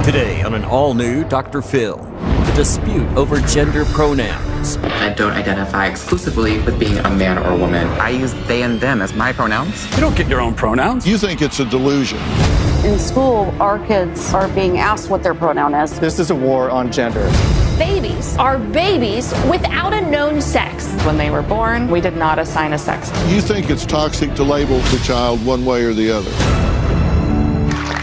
Today on an all-new Dr. Phil, the dispute over gender pronouns. I don't identify exclusively with being a man or a woman. I use they and them as my pronouns. You don't get your own pronouns. You think it's a delusion. In school, our kids are being asked what their pronoun is. This is a war on gender. Babies are babies without a known sex. When they were born, we did not assign a sex. You think it's toxic to label the child one way or the other.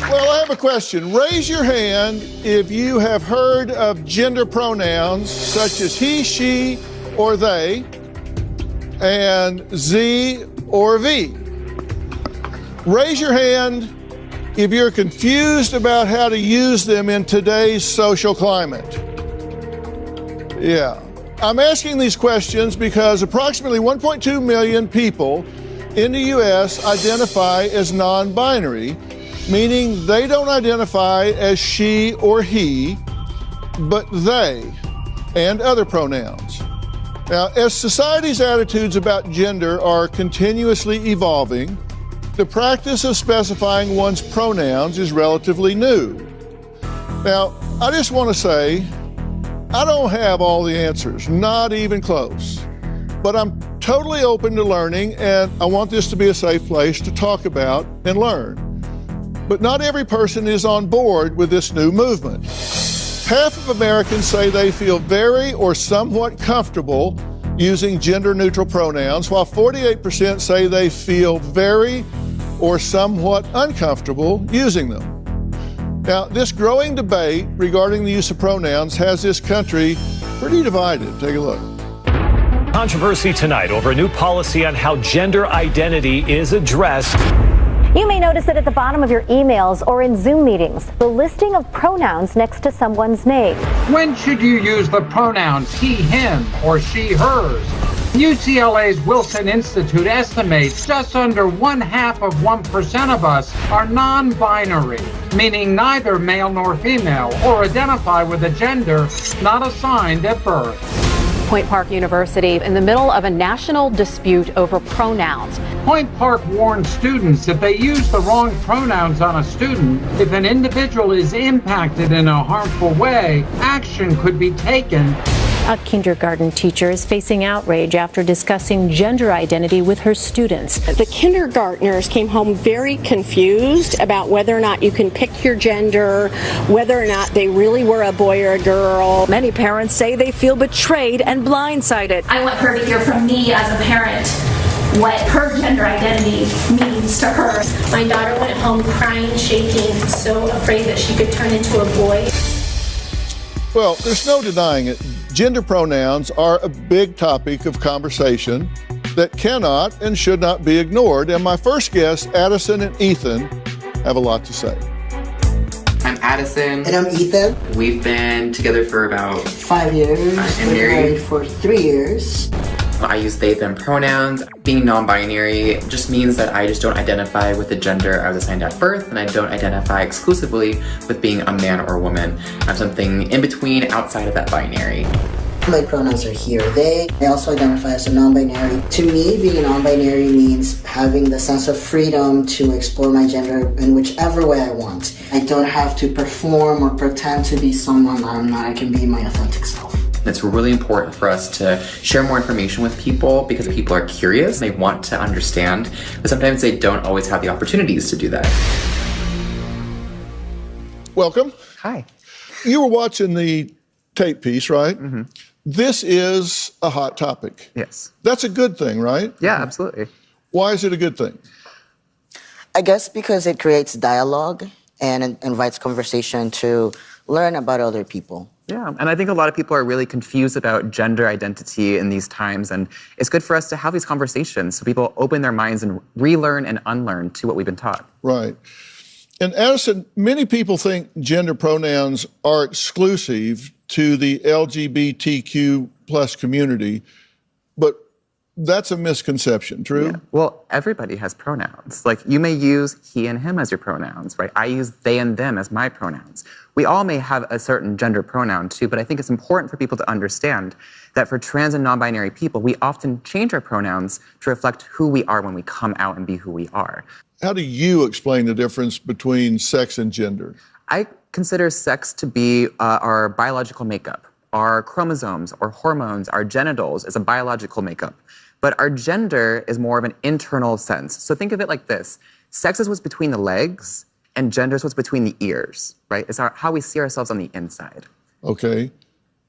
Well, I have a question. Raise your hand if you have heard of gender pronouns such as he, she, or they, and Z or V. Raise your hand if you're confused about how to use them in today's social climate. Yeah. I'm asking these questions because approximately 1.2 million people in the U.S. identify as non-binary, meaning they don't identify as she or he, but they and other pronouns. Now, as society's attitudes about gender are continuously evolving, the practice of specifying one's pronouns is relatively new. Now, I just want to say, I don't have all the answers, not even close, but I'm totally open to learning, and I want this to be a safe place to talk about and learn. But not every person is on board with this new movement. Half of Americans say they feel very or somewhat comfortable using gender-neutral pronouns, while 48% say they feel very or somewhat uncomfortable using them. Now, this growing debate regarding the use of pronouns has this country pretty divided. Take a look. Controversy tonight over a new policy on how gender identity is addressed. You may notice it at the bottom of your emails or in Zoom meetings, the listing of pronouns next to someone's name. When should you use the pronouns he, him, or she, hers? UCLA's Wilson Institute estimates just under 0.5% of us are non-binary, meaning neither male nor female, or identify with a gender not assigned at birth. Point Park University in the middle of a national dispute over pronouns. Point Park warns students if they use the wrong pronouns on a student, if an individual is impacted in a harmful way, action could be taken. A kindergarten teacher is facing outrage after discussing gender identity with her students. The kindergartners came home very confused about whether or not you can pick your gender, whether or not they really were a boy or a girl. Many parents say they feel betrayed and blindsided. I want her to hear from me as a parent what her gender identity means to her. My daughter went home crying, shaking, so afraid that she could turn into a boy. Well, there's no denying it. Gender pronouns are a big topic of conversation that cannot and should not be ignored. And my first guests, Addison and Ethan, have a lot to say. I'm Addison. And I'm Ethan. We've been together for about 5 years. And married for 3 years. I use they, them pronouns. Being non-binary just means that I just don't identify with the gender I was assigned at birth, and I don't identify exclusively with being a man or a woman. I'm something in between, outside of that binary. My pronouns are he or they. I also identify as a non-binary. To me, being a non-binary means having the sense of freedom to explore my gender in whichever way I want. I don't have to perform or pretend to be someone I'm not. I can be my authentic self. It's really important for us to share more information with people because people are curious, they want to understand, but sometimes they don't always have the opportunities to do that. Welcome. Hi. You were watching the tape piece, right? Mm-hmm. This is a hot topic. Yes. That's a good thing, right? Yeah, absolutely. Why is it a good thing? I guess because it creates dialogue and invites conversation to learn about other people. Yeah, and I think a lot of people are really confused about gender identity in these times, and it's good for us to have these conversations so people open their minds and relearn and unlearn to what we've been taught. Right. And Addison, many people think gender pronouns are exclusive to the LGBTQ plus community, but that's a misconception, true? Yeah. Well, everybody has pronouns. Like, you may use he and him as your pronouns, right? I use they and them as my pronouns. We all may have a certain gender pronoun too, but I think it's important for people to understand that for trans and non-binary people, we often change our pronouns to reflect who we are when we come out and be who we are. How do you explain the difference between sex and gender? I consider sex to be our biological makeup. Our chromosomes or hormones, our genitals is a biological makeup. But our gender is more of an internal sense. So think of it like this. Sex is what's between the legs, and gender is what's between the ears, right? It's how we see ourselves on the inside. Okay.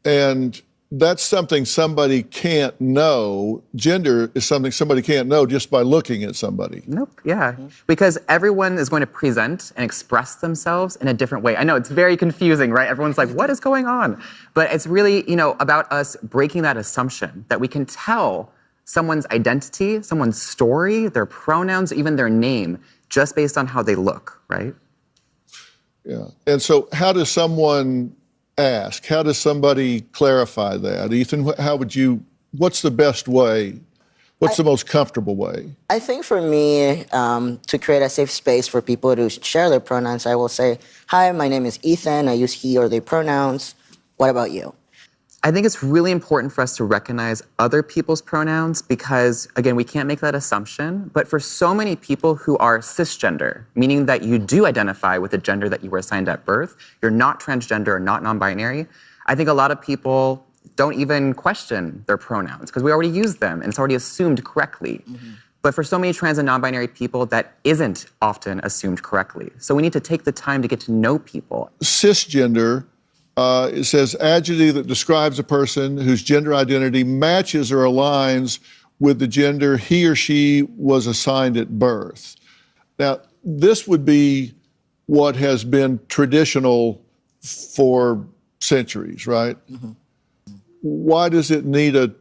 And that's something somebody can't know. Gender is something somebody can't know just by looking at somebody. Nope, yeah. Because everyone is going to present and express themselves in a different way. I know it's very confusing, right? Everyone's like, what is going on? But it's really, about us breaking that assumption that we can tell someone's identity, someone's story, their pronouns, even their name, just based on how they look, right? Yeah. And so how does someone ask? How does somebody clarify that? Ethan, what's the best way? What's the most comfortable way? I think for me, to create a safe space for people to share their pronouns, I will say, hi, my name is Ethan. I use he or they pronouns. What about you? I think it's really important for us to recognize other people's pronouns because, again, we can't make that assumption. But for so many people who are cisgender, meaning that you do identify with the gender that you were assigned at birth, you're not transgender or not non-binary, I think a lot of people don't even question their pronouns because we already use them and it's already assumed correctly. Mm-hmm. But for so many trans and non-binary people, that isn't often assumed correctly. So we need to take the time to get to know people. Cisgender, it says adjective that describes a person whose gender identity matches or aligns with the gender he or she was assigned at birth. Now, this would be what has been traditional for centuries, right? Mm-hmm. Why does it need a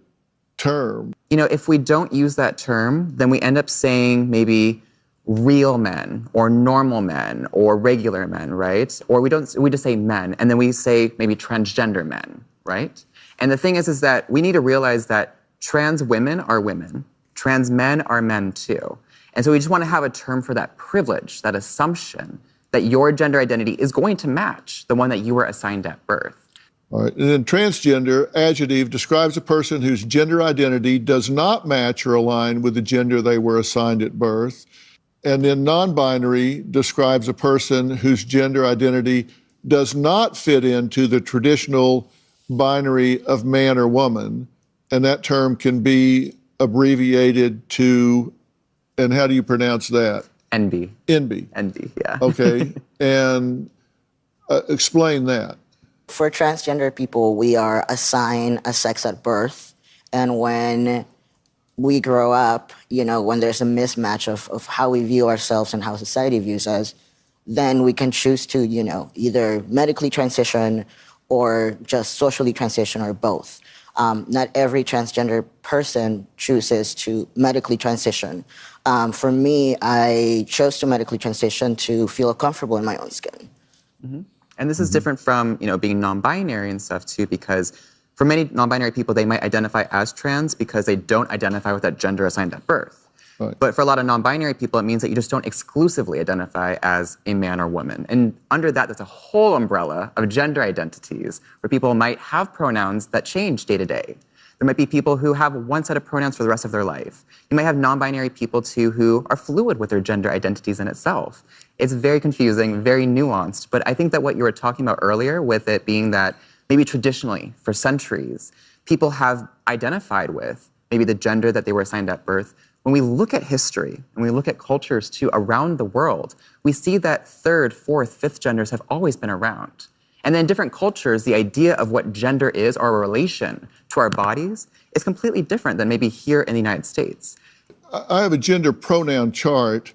term? If we don't use that term, then we end up saying maybe real men or normal men or regular men, right? Or we just say men, and then we say maybe transgender men, right? And the thing is that we need to realize that trans women are women, trans men are men too. And so we just want to have a term for that privilege, that assumption that your gender identity is going to match the one that you were assigned at birth. All right, and then transgender, adjective, describes a person whose gender identity does not match or align with the gender they were assigned at birth. And then non-binary describes a person whose gender identity does not fit into the traditional binary of man or woman. And that term can be abbreviated to, and how do you pronounce that? NB. NB. NB, yeah. Okay, and explain that. For transgender people, we are assigned a sex at birth. And when we grow up, when there's a mismatch of how we view ourselves and how society views us, then we can choose to, either medically transition or just socially transition or both. Not every transgender person chooses to medically transition. For me, I chose to medically transition to feel comfortable in my own skin. Mm-hmm. And this is different from, being non-binary and stuff too, because for many non-binary people, they might identify as trans because they don't identify with that gender assigned at birth. Right. But for a lot of non-binary people, it means that you just don't exclusively identify as a man or woman. And under that, there's a whole umbrella of gender identities where people might have pronouns that change day to day. There might be people who have one set of pronouns for the rest of their life. You might have non-binary people too who are fluid with their gender identities in itself. It's very confusing, very nuanced, but I think that what you were talking about earlier with it being that maybe traditionally, for centuries, people have identified with maybe the gender that they were assigned at birth. When we look at history and we look at cultures too around the world, we see that third, fourth, fifth genders have always been around. And then in different cultures, the idea of what gender is or a relation to our bodies is completely different than maybe here in the United States. I have a gender pronoun chart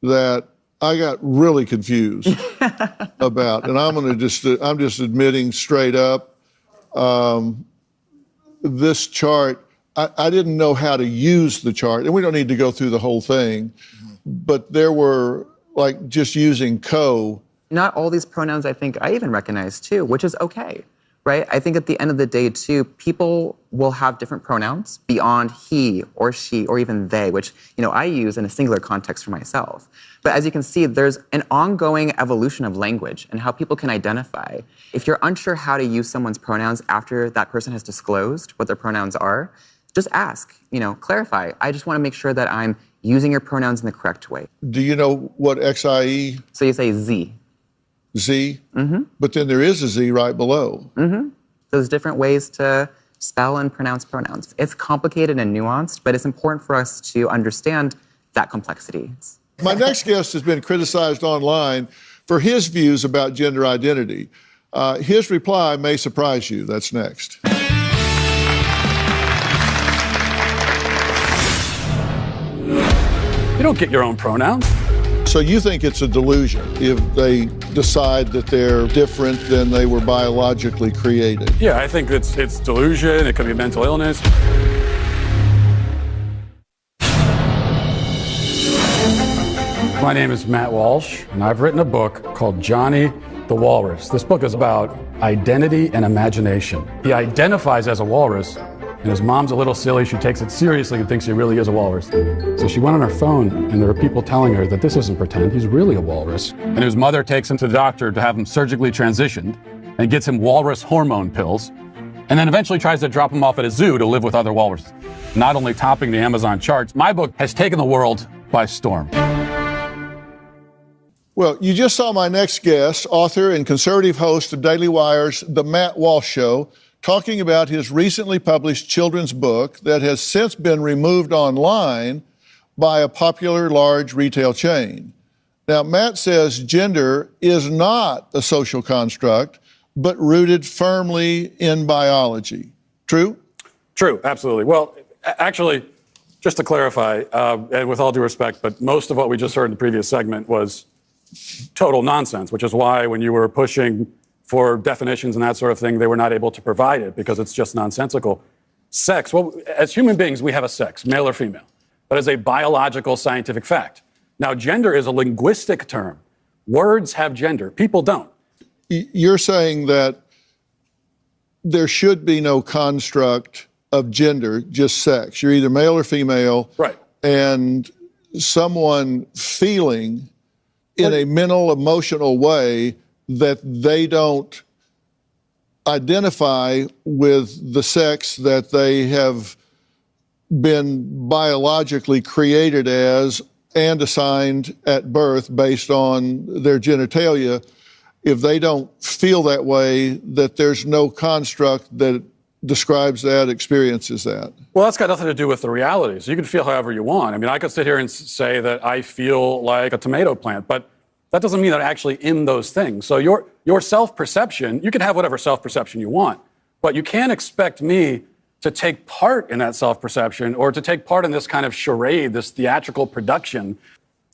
that I got really confused about, and I'm just admitting straight up, this chart, I didn't know how to use the chart, and we don't need to go through the whole thing, but there were like just using co. Not all these pronouns I think I even recognize too, which is okay, right? I think at the end of the day too, people will have different pronouns beyond he or she or even they, which I use in a singular context for myself. But as you can see, there's an ongoing evolution of language and how people can identify. If you're unsure how to use someone's pronouns after that person has disclosed what their pronouns are, just ask, clarify. I just want to make sure that I'm using your pronouns in the correct way. Do you know what XIE? So you say Z. Z, but then there is a Z right below. There's different ways to spell and pronounce pronouns. It's complicated and nuanced, but it's important for us to understand that complexity. My next guest has been criticized online for his views about gender identity. His reply may surprise you. That's next. You don't get your own pronouns. So you think it's a delusion if they decide that they're different than they were biologically created? Yeah, I think it's delusion. It could be mental illness. My name is Matt Walsh, and I've written a book called Johnny the Walrus. This book is about identity and imagination. He identifies as a walrus, and his mom's a little silly. She takes it seriously and thinks he really is a walrus. So she went on her phone, and there are people telling her that this isn't pretend, he's really a walrus. And his mother takes him to the doctor to have him surgically transitioned and gets him walrus hormone pills, and then eventually tries to drop him off at a zoo to live with other walruses. Not only topping the Amazon charts, my book has taken the world by storm. Well, you just saw my next guest, author and conservative host of Daily Wire's The Matt Walsh Show, talking about his recently published children's book that has since been removed online by a popular large retail chain. Now, Matt says gender is not a social construct, but rooted firmly in biology. True? True, absolutely. Well, actually, just to clarify, and with all due respect, but most of what we just heard in the previous segment was total nonsense, which is why when you were pushing for definitions and that sort of thing, they were not able to provide it because it's just nonsensical. Sex, well, as human beings, we have a sex, male or female. That is a biological scientific fact. Now, gender is a linguistic term. Words have gender. People don't. You're saying that there should be no construct of gender, just sex. You're either male or female. Right. And someone feeling in a mental, emotional way that they don't identify with the sex that they have been biologically created as and assigned at birth based on their genitalia, if they don't feel that way, that there's no construct that describes that, experiences that. Well, that's got nothing to do with the reality. So you can feel however you want. I mean, I could sit here and say that I feel like a tomato plant, but that doesn't mean that I'm actually in those things. So your self-perception, you can have whatever self-perception you want, but you can't expect me to take part in that self-perception or to take part in this kind of charade, this theatrical production.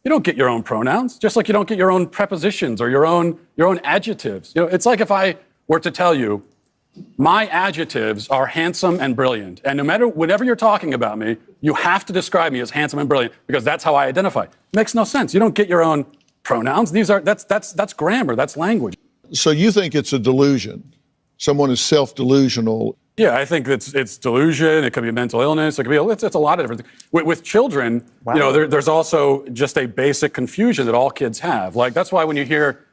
You don't get your own pronouns, just like you don't get your own prepositions or your own adjectives. You know, it's like if I were to tell you, my adjectives are handsome and brilliant, and whenever you're talking about me, you have to describe me as handsome and brilliant because that's how I identify. It makes no sense. You don't get your own pronouns. That's grammar. That's language. So you think it's a delusion? Someone is self-delusional. Yeah, I think it's delusion. It could be mental illness. It could be it's a lot of different things. With children, wow. You know, there's also just a basic confusion that all kids have. Like that's why when you hear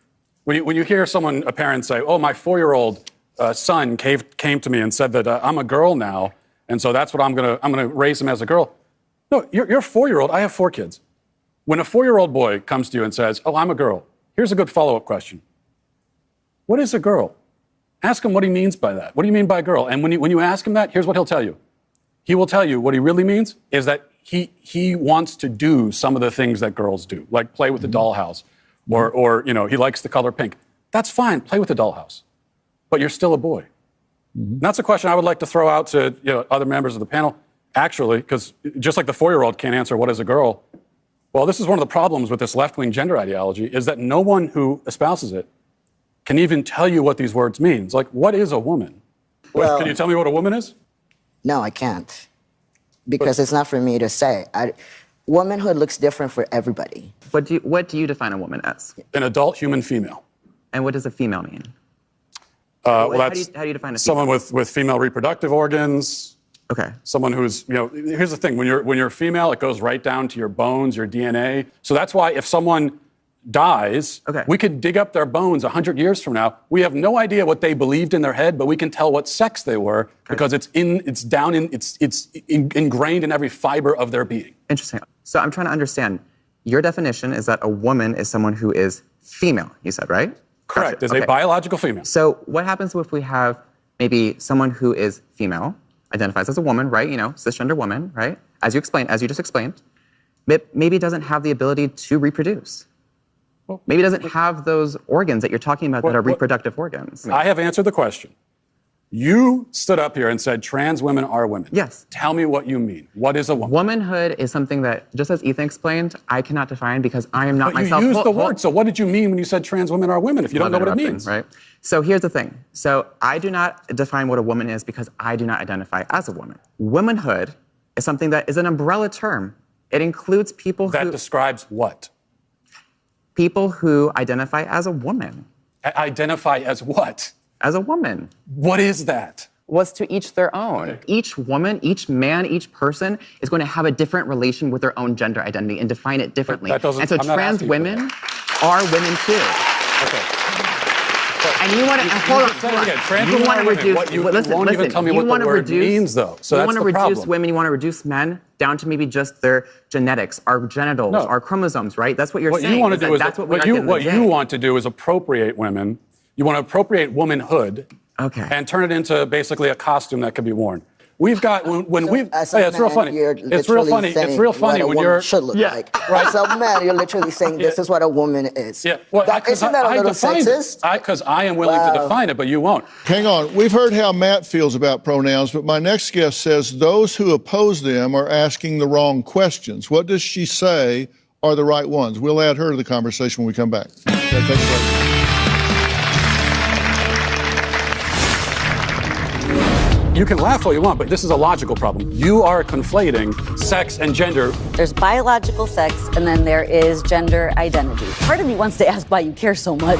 a parent say, "Oh, my 4-year-old son came to me and said that I'm a girl now, and so that's what I'm gonna raise him as a girl." No, you're a 4-year-old. I have 4 kids. When a 4-year-old boy comes to you and says, "Oh, I'm a girl," here's a good follow-up question. What is a girl? Ask him what he means by that. What do you mean by girl? And when you ask him that, here's what he'll tell you. He will tell you what he really means is that he wants to do some of the things that girls do, like play with the dollhouse, or you know, he likes the color pink. That's fine. Play with the dollhouse, but you're still a boy. And that's a question I would like to throw out to other members of the panel. Actually, because just like the 4-year-old can't answer what is a girl. Well, this is one of the problems with this left-wing gender ideology is that no one who espouses it can even tell you what these words mean. It's like, what is a woman? Well, can you tell me what a woman is? No, I can't. Because it's not for me to say. Womanhood looks different for everybody. What do you define a woman as? An adult human female. And what does a female mean? Well, how do you define a female? Someone with female reproductive organs. Okay. Someone who's, here's the thing. When you're female, it goes right down to your bones, your DNA. So that's why if someone dies, we could dig up their bones 100 years from now. We have no idea what they believed in their head, but we can tell what sex they were because it's ingrained in every fiber of their being. Interesting. So I'm trying to understand. Your definition is that a woman is someone who is female, you said, right? Correct, is Okay. a biological female. So what happens if we have maybe someone who is female, identifies as a woman, right? You know, cisgender woman, right? As you just explained, maybe doesn't have the ability to reproduce. Maybe doesn't have those organs that you're talking about that are reproductive organs. I have answered the question. You stood up here and said trans women are women. Yes. Tell me what you mean. What is a woman? Womanhood is something that, just as Ethan explained, I cannot define because I am not myself. You used the word. So what did you mean when you said trans women are women if you don't know what it means? Right. So here's the thing. So I do not define what a woman is because I do not identify as a woman. Womanhood is something that is an umbrella term. It includes people who... That describes what? People who identify as a woman. Identify as what? As a woman. What is that? Was to each their own. Each woman, each man, each person is going to have a different relation with their own gender identity and define it differently. And so trans women are women too. Okay. And you want to hold on. Trans women are women. You won't even tell me what the word means, though. So you that's want to the problem. reduce women. You want to reduce men down to maybe just their genetics, our genitals, our chromosomes, right? That's what you're saying. What you want to do is that's what you want to do is appropriate women. You want to appropriate womanhood. Okay. And turn it into basically a costume that can be worn. We've got it's real funny. It's real funny. It's real funny when you're should look like. Right. As a man, you're literally saying this is what a woman is. Yeah. Well, isn't that a little sexist? Because I am willing to define it, but you won't. Hang on. We've heard how Matt feels about pronouns, but my next guest says those who oppose them are asking the wrong questions. What does she say are the right ones? We'll add her to the conversation when we come back. Okay, take a break. You can laugh all you want, but this is a logical problem. You are conflating sex and gender. There's biological sex, and then there is gender identity. Part of me wants to ask why you care so much.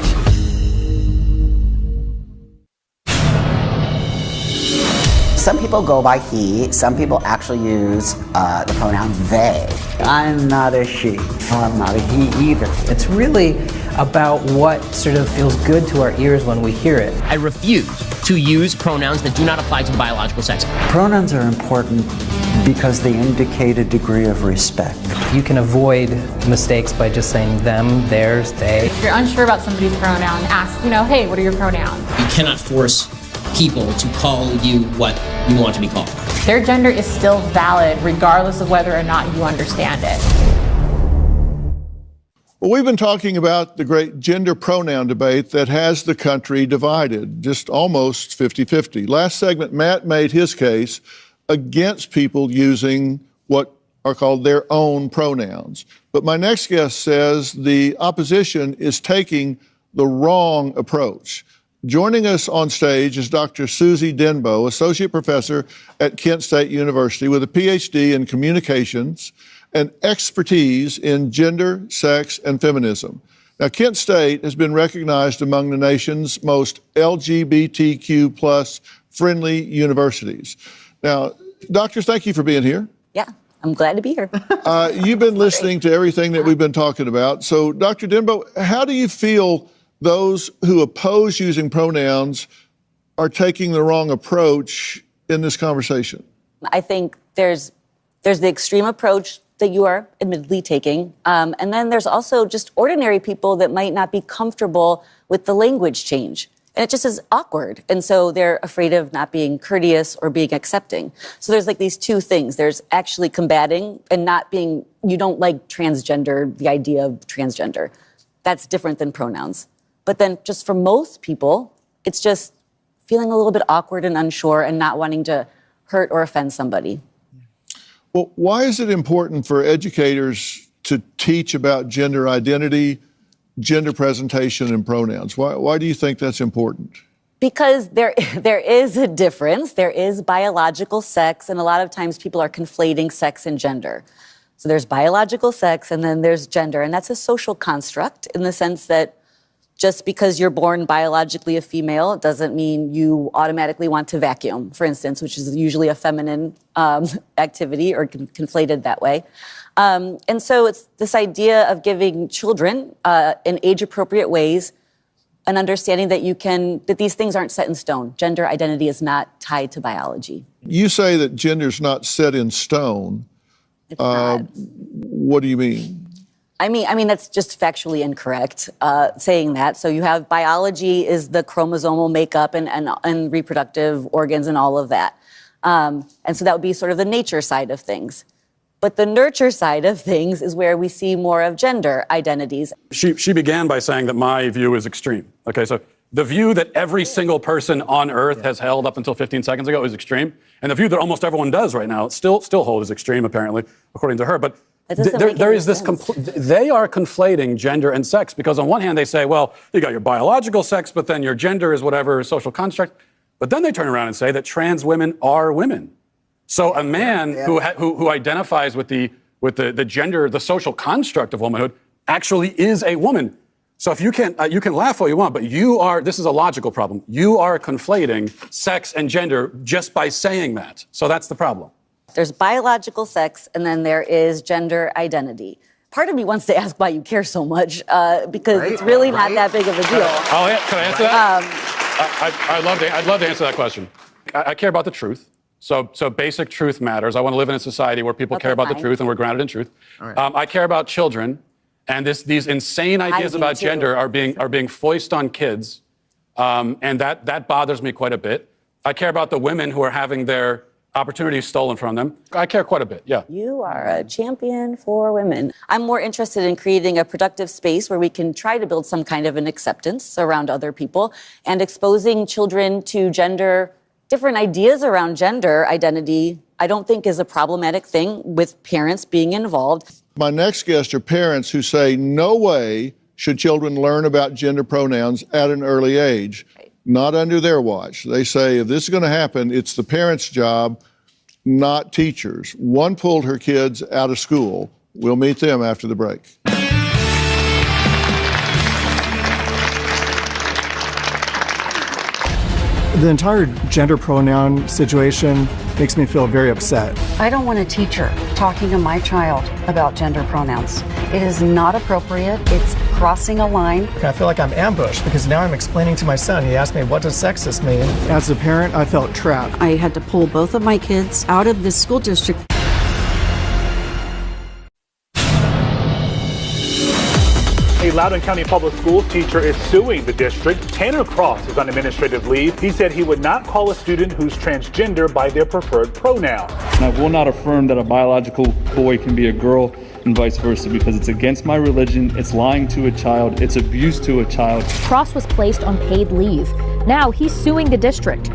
Some people go by he, some people actually use the pronoun they. I'm not a she. I'm not a he either. It's really about what sort of feels good to our ears when we hear it. I refuse to use pronouns that do not apply to biological sex. Pronouns are important because they indicate a degree of respect. You can avoid mistakes by just saying them, theirs, they. If you're unsure about somebody's pronoun, ask, hey, what are your pronouns? You cannot force people to call you what you want to be called. Their gender is still valid regardless of whether or not you understand it. Well, we've been talking about the great gender pronoun debate that has the country divided, just almost 50-50. Last segment, Matt made his case against people using what are called their own pronouns. But my next guest says the opposition is taking the wrong approach. Joining us on stage is Dr. Susie Denbo, Associate Professor at Kent State University with a PhD in communications and expertise in gender, sex, and feminism. Now, Kent State has been recognized among the nation's most LGBTQ plus friendly universities. Now, doctors, thank you for being here. Yeah, I'm glad to be here. You've been listening to everything that we've been talking about. So, Dr. Denbo, how do you feel those who oppose using pronouns are taking the wrong approach in this conversation? I think there's the extreme approach that you are admittedly taking. And then there's also just ordinary people that might not be comfortable with the language change. And it just is awkward. And so they're afraid of not being courteous or being accepting. So there's like these two things. There's actually combating and not being, you don't like transgender, the idea of transgender. That's different than pronouns. But then just for most people, it's just feeling a little bit awkward and unsure and not wanting to hurt or offend somebody. Well, why is it important for educators to teach about gender identity, gender presentation, and pronouns? Why do you think that's important? Because there is a difference. There is biological sex, and a lot of times people are conflating sex and gender. So there's biological sex, and then there's gender, and that's a social construct in the sense that just because you're born biologically a female doesn't mean you automatically want to vacuum, for instance, which is usually a feminine activity or conflated that way. And so it's this idea of giving children in age-appropriate ways an understanding that these things aren't set in stone. Gender identity is not tied to biology. You say that gender's not set in stone. It's not. What do you mean? I mean that's just factually incorrect saying that. So you have biology is the chromosomal makeup and reproductive organs and all of that. And so that would be sort of the nature side of things. But the nurture side of things is where we see more of gender identities. She began by saying that my view is extreme. Okay, so the view that every single person on Earth has held up until 15 seconds ago is extreme. And the view that almost everyone does right now still hold is extreme, apparently, according to her. But there is this they are conflating gender and sex, because on one hand they say, well, you got your biological sex, but then your gender is whatever social construct. But then they turn around and say that trans women are women. So a man who identifies with the gender, the social construct of womanhood, actually is a woman. So if you can laugh all you want, but this is a logical problem. You are conflating sex and gender just by saying that. So that's the problem. There's biological sex, and then there is gender identity. Part of me wants to ask why you care so much, because it's really not that big of a deal. Oh, yeah. Can I answer that? I'd love to answer that question. I care about the truth. So basic truth matters. I want to live in a society where people care about the truth and we're grounded in truth. Right. I care about children, and these insane ideas about gender are being foisted on kids, and that bothers me quite a bit. I care about the women who are having their opportunities stolen from them. I care quite a bit, yeah. You are a champion for women. I'm more interested in creating a productive space where we can try to build some kind of an acceptance around other people, and exposing children to different ideas around gender identity, I don't think is a problematic thing with parents being involved. My next guests are parents who say no way should children learn about gender pronouns at an early age. Not under their watch. They say if this is going to happen, it's the parents' job, not teachers. One pulled her kids out of school. We'll meet them after the break. The entire gender pronoun situation makes me feel very upset. I don't want a teacher talking to my child about gender pronouns. It is not appropriate. It's crossing a line. I feel like I'm ambushed because now I'm explaining to my son. He asked me, what does sexist mean? As a parent, I felt trapped. I had to pull both of my kids out of this school district. A Loudoun County Public Schools teacher is suing the district. Tanner Cross is on administrative leave. He said he would not call a student who's transgender by their preferred pronoun. And I will not affirm that a biological boy can be a girl and vice versa, because it's against my religion, it's lying to a child, it's abuse to a child. Cross was placed on paid leave. Now he's suing the district.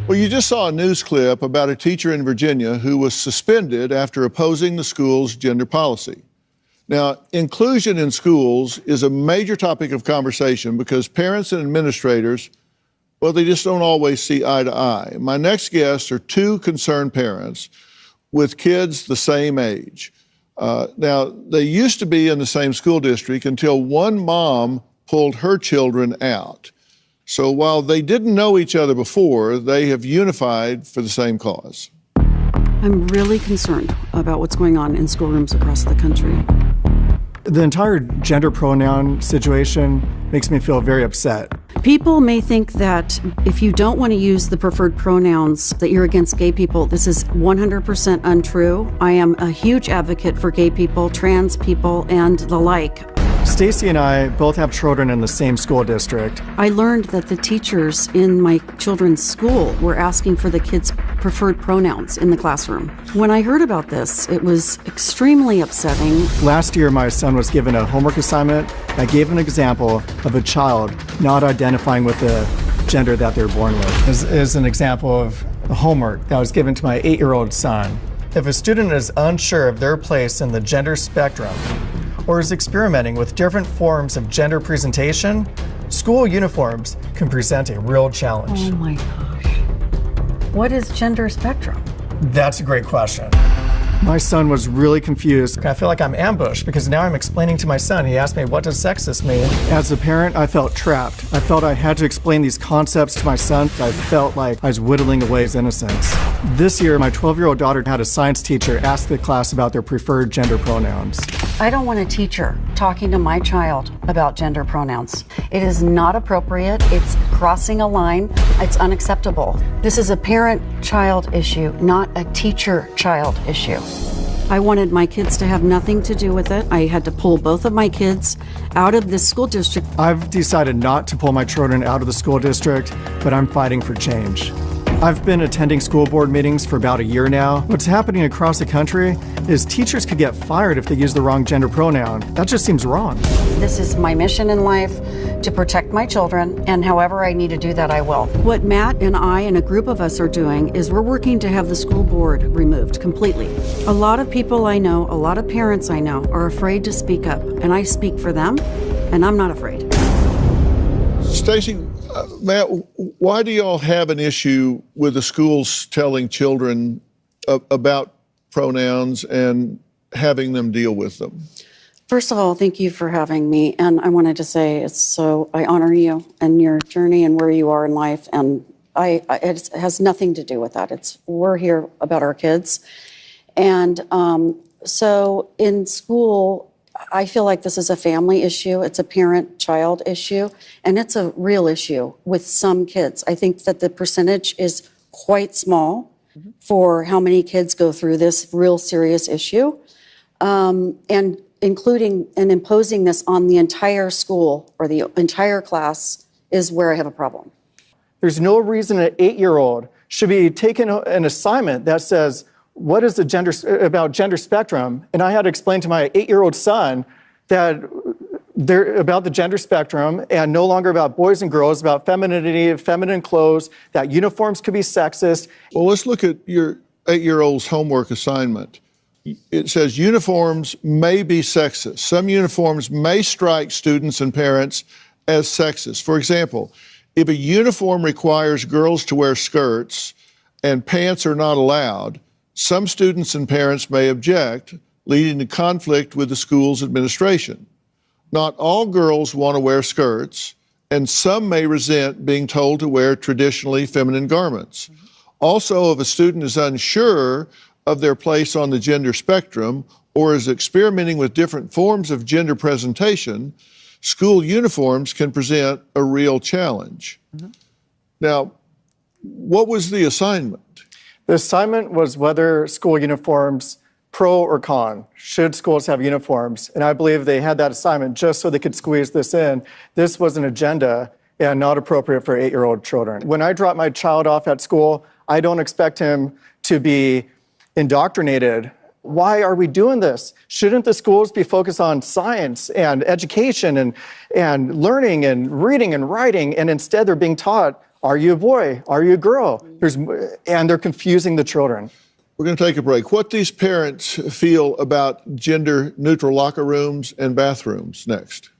Well, you just saw a news clip about a teacher in Virginia who was suspended after opposing the school's gender policy. Now, inclusion in schools is a major topic of conversation because parents and administrators, well, they just don't always see eye to eye. My next guests are two concerned parents with kids the same age. Now, they used to be in the same school district until one mom pulled her children out. So while they didn't know each other before, they have unified for the same cause. I'm really concerned about what's going on in schoolrooms across the country. The entire gender pronoun situation makes me feel very upset. People may think that if you don't want to use the preferred pronouns, that you're against gay people. This is 100% untrue. I am a huge advocate for gay people, trans people, and the like. Stacy and I both have children in the same school district. I learned that the teachers in my children's school were asking for the kids' preferred pronouns in the classroom. When I heard about this, it was extremely upsetting. Last year, my son was given a homework assignment. I gave an example of a child not identifying with the gender that they're born with. This is an example of a homework that was given to my 8-year-old son. If a student is unsure of their place in the gender spectrum, or is experimenting with different forms of gender presentation, school uniforms can present a real challenge. Oh my gosh. What is gender spectrum? That's a great question. My son was really confused. I feel like I'm ambushed because now I'm explaining to my son. He asked me, what does sexist mean? As a parent, I felt trapped. I felt I had to explain these concepts to my son. I felt like I was whittling away his innocence. This year, my 12-year-old daughter had a science teacher ask the class about their preferred gender pronouns. I don't want a teacher talking to my child about gender pronouns. It is not appropriate. It's crossing a line. It's unacceptable. This is a parent-child issue, not a teacher-child issue. I wanted my kids to have nothing to do with it. I had to pull both of my kids out of this school district. I've decided not to pull my children out of the school district, but I'm fighting for change. I've been attending school board meetings for about a year now. What's happening across the country is teachers could get fired if they use the wrong gender pronoun. That just seems wrong. This is my mission in life, to protect my children, and however I need to do that, I will. What Matt and I and a group of us are doing is we're working to have the school board removed completely. A lot of people I know, a lot of parents I know, are afraid to speak up, and I speak for them, and I'm not afraid. Stacey, Matt, why do y'all have an issue with the schools telling children about pronouns and having them deal with them? First of all, thank you for having me. And I wanted to say I honor you and your journey and where you are in life. And it has nothing to do with that. We're here about our kids. And so in school, I feel like this is a family issue. It's a parent-child issue. And it's a real issue with some kids. I think that the percentage is quite small for how many kids go through this real serious issue. And including and imposing this on the entire school or the entire class is where I have a problem. There's no reason an 8-year-old should be taking an assignment that says, what is the gender spectrum? And I had to explain to my 8-year-old son that they're about the gender spectrum and no longer about boys and girls, about femininity, feminine clothes, that uniforms could be sexist. Well, let's look at your 8-year-old's homework assignment. It says uniforms may be sexist. Some uniforms may strike students and parents as sexist. For example, if a uniform requires girls to wear skirts and pants are not allowed, some students and parents may object, leading to conflict with the school's administration. Not all girls want to wear skirts, and some may resent being told to wear traditionally feminine garments. Also, if a student is unsure of their place on the gender spectrum or is experimenting with different forms of gender presentation, school uniforms can present a real challenge. Now, what was the assignment? The assignment was whether school uniforms, pro or con, should schools have uniforms? And I believe they had that assignment just so they could squeeze this in. This was an agenda and not appropriate for 8-year-old children. When I drop my child off at school, I don't expect him to be indoctrinated. Why are we doing this? Shouldn't the schools be focused on science and education and learning and reading and writing? And instead they're being taught, are you a boy? Are you a girl? And they're confusing the children. We're going to take a break. What these parents feel about gender-neutral locker rooms and bathrooms next.